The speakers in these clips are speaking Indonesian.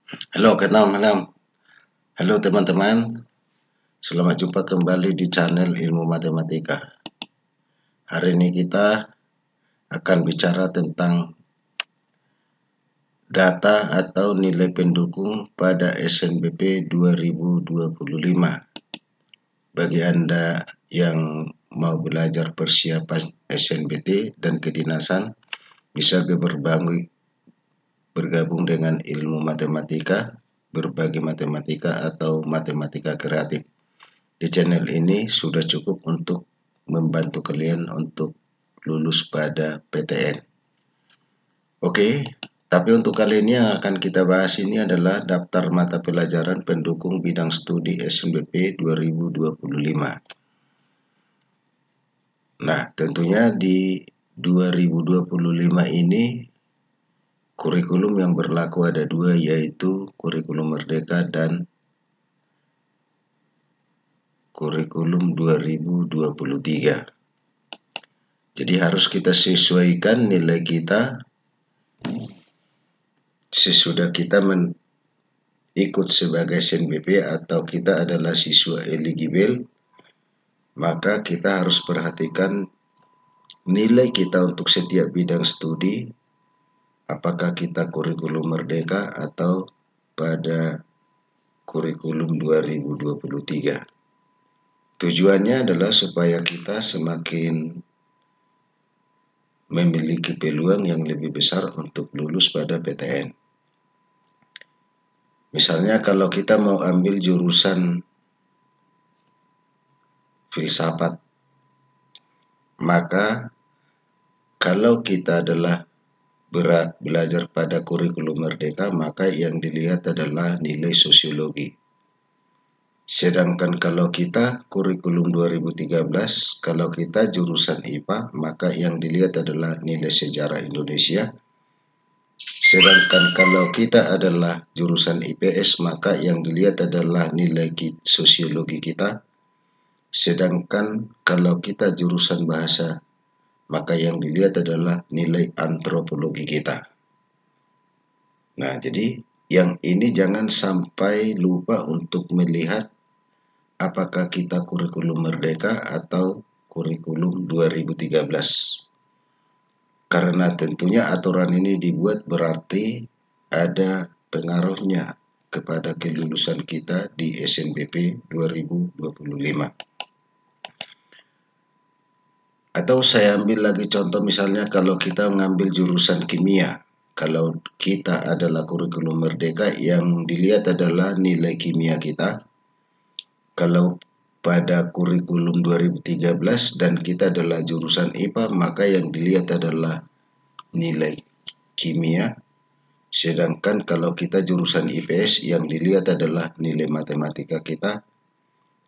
Halo, malam. Halo teman-teman, selamat jumpa kembali di channel Ilmu Matematika. Hari ini kita akan bicara tentang data atau nilai pendukung pada SNBP 2025. Bagi Anda yang mau belajar persiapan SNBT dan kedinasan, bisa bergabung dengan ilmu matematika, berbagi matematika atau matematika kreatif. Di channel ini sudah cukup untuk membantu kalian untuk lulus pada PTN. Oke, tapi untuk kali ini yang akan kita bahas ini adalah daftar mata pelajaran pendukung bidang studi SNBP 2025. Nah, tentunya di 2025 ini kurikulum yang berlaku ada dua, yaitu kurikulum Merdeka dan kurikulum 2023. Jadi harus kita sesuaikan nilai kita sesudah kita ikut sebagai SNBP atau kita adalah siswa eligible, maka kita harus perhatikan nilai kita untuk setiap bidang studi, apakah kita kurikulum Merdeka atau pada kurikulum 2023. Tujuannya adalah supaya kita semakin memiliki peluang yang lebih besar untuk lulus pada PTN. Misalnya kalau kita mau ambil jurusan filsafat, maka kalau kita adalah belajar pada kurikulum Merdeka, maka yang dilihat adalah nilai sosiologi. Sedangkan kalau kita kurikulum 2013, kalau kita jurusan IPA, maka yang dilihat adalah nilai sejarah Indonesia. Sedangkan kalau kita adalah jurusan IPS, maka yang dilihat adalah nilai sosiologi kita. Sedangkan kalau kita jurusan bahasa, maka yang dilihat adalah nilai antropologi kita. Nah, jadi yang ini jangan sampai lupa untuk melihat apakah kita kurikulum Merdeka atau kurikulum 2013. Karena tentunya aturan ini dibuat berarti ada pengaruhnya kepada kelulusan kita di SNBP 2025. Atau saya ambil lagi contoh, misalnya kalau kita mengambil jurusan kimia, kalau kita adalah kurikulum Merdeka, yang dilihat adalah nilai kimia kita. Kalau pada kurikulum 2013 dan kita adalah jurusan IPA, maka yang dilihat adalah nilai kimia. Sedangkan kalau kita jurusan IPS, yang dilihat adalah nilai matematika kita.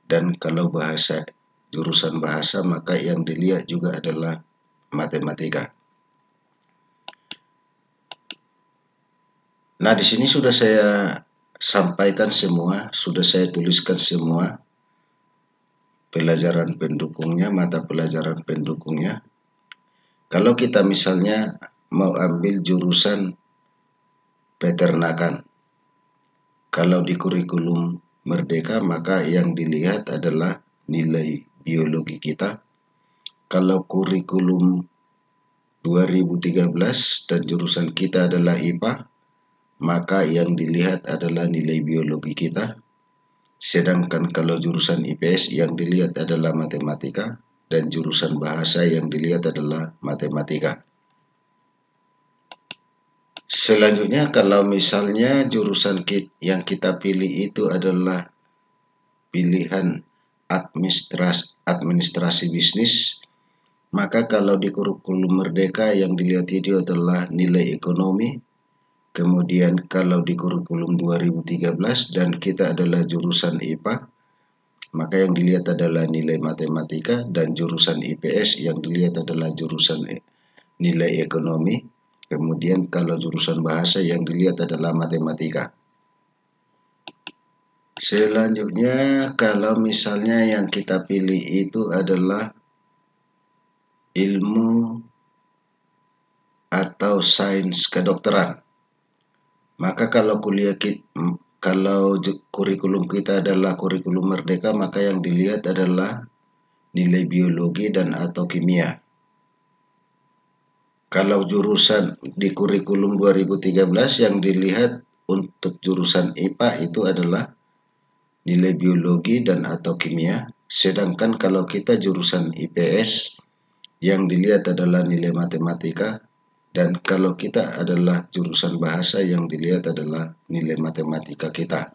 Dan kalau jurusan bahasa, maka yang dilihat juga adalah matematika. Nah, di sini sudah saya sampaikan semua, sudah saya tuliskan semua pelajaran pendukungnya, mata pelajaran pendukungnya. Kalau kita misalnya mau ambil jurusan peternakan, kalau di kurikulum Merdeka, maka yang dilihat adalah nilai biologi kita. Kalau kurikulum 2013 dan jurusan kita adalah IPA, maka yang dilihat adalah nilai biologi kita. Sedangkan kalau jurusan IPS, yang dilihat adalah matematika, dan jurusan bahasa yang dilihat adalah matematika. Selanjutnya, kalau misalnya jurusan yang kita pilih itu adalah pilihan administrasi bisnis, maka kalau di kurikulum Merdeka yang dilihat itu adalah nilai ekonomi. Kemudian kalau di kurikulum 2013 dan kita adalah jurusan IPA, maka yang dilihat adalah nilai matematika, dan jurusan IPS yang dilihat adalah jurusan nilai ekonomi. Kemudian kalau jurusan bahasa yang dilihat adalah matematika. Selanjutnya, kalau misalnya yang kita pilih itu adalah ilmu atau sains kedokteran, Maka kalau kurikulum kita adalah kurikulum merdeka, maka yang dilihat adalah nilai biologi dan atau kimia. Kalau jurusan di kurikulum 2013 yang dilihat untuk jurusan IPA itu adalah nilai biologi dan atau kimia. Sedangkan kalau kita jurusan IPS yang dilihat adalah nilai matematika. Dan kalau kita adalah jurusan bahasa yang dilihat adalah nilai matematika kita.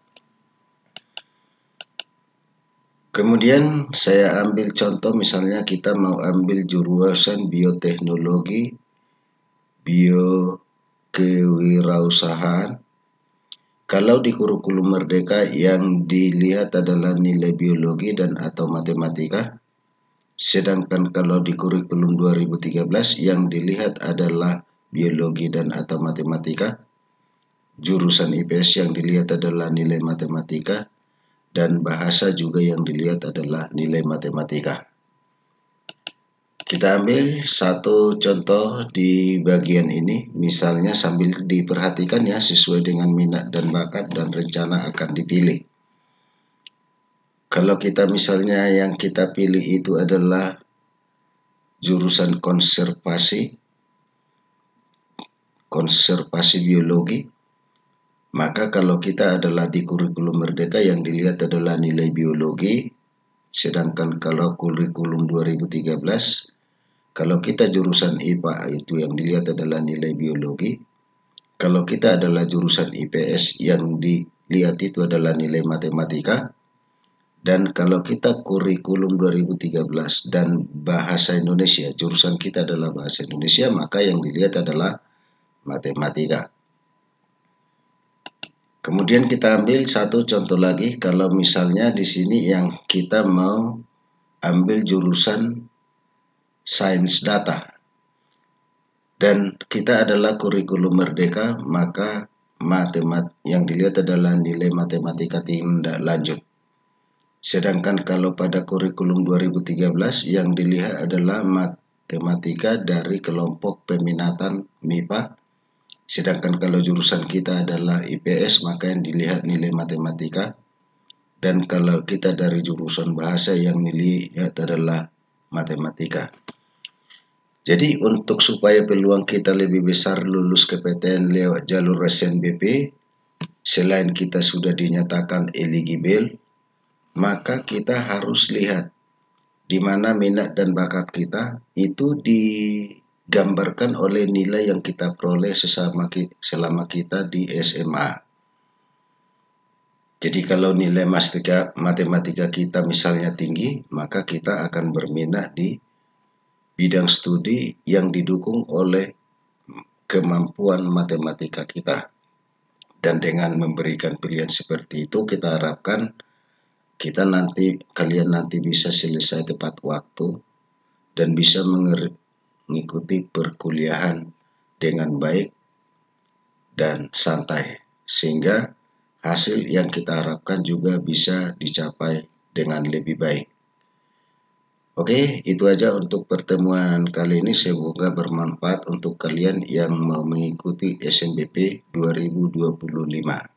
Kemudian saya ambil contoh, misalnya kita mau ambil jurusan bioteknologi, biokewirausahaan. Kalau di kurikulum merdeka yang dilihat adalah nilai biologi dan atau matematika. Sedangkan kalau di kurikulum 2013 yang dilihat adalah biologi dan atau matematika. Jurusan IPS yang dilihat adalah nilai matematika. Dan bahasa juga yang dilihat adalah nilai matematika. Kita ambil satu contoh di bagian ini, misalnya sambil diperhatikan ya, sesuai dengan minat dan bakat dan rencana akan dipilih. Kalau kita misalnya yang kita pilih itu adalah jurusan konservasi biologi, maka kalau kita adalah di kurikulum merdeka yang dilihat adalah nilai biologi, sedangkan kalau kurikulum 2013, kalau kita jurusan IPA itu yang dilihat adalah nilai biologi, kalau kita adalah jurusan IPS yang dilihat itu adalah nilai matematika, dan kalau kita kurikulum 2013 dan bahasa Indonesia, jurusan kita adalah bahasa Indonesia, maka yang dilihat adalah matematika. Kemudian kita ambil satu contoh lagi, kalau misalnya di sini yang kita mau ambil jurusan sains data dan kita adalah kurikulum merdeka, maka yang dilihat adalah nilai matematika tindak lanjut. Sedangkan kalau pada kurikulum 2013 yang dilihat adalah matematika dari kelompok peminatan MIPA. Sedangkan kalau jurusan kita adalah IPS, maka yang dilihat nilai matematika. Dan kalau kita dari jurusan bahasa yang dilihat adalah matematika. Jadi untuk supaya peluang kita lebih besar lulus KPTN lewat jalur SNBP, selain kita sudah dinyatakan eligible, maka kita harus lihat di mana minat dan bakat kita itu digambarkan oleh nilai yang kita peroleh selama kita di SMA. Jadi kalau nilai matematika kita misalnya tinggi, maka kita akan berminat di bidang studi yang didukung oleh kemampuan matematika kita. Dan dengan memberikan pilihan seperti itu, kita harapkan kalian nanti bisa selesai tepat waktu dan bisa mengikuti perkuliahan dengan baik dan santai, sehingga hasil yang kita harapkan juga bisa dicapai dengan lebih baik. Oke, itu aja untuk pertemuan kali ini. Semoga bermanfaat untuk kalian yang mau mengikuti SNBP 2025.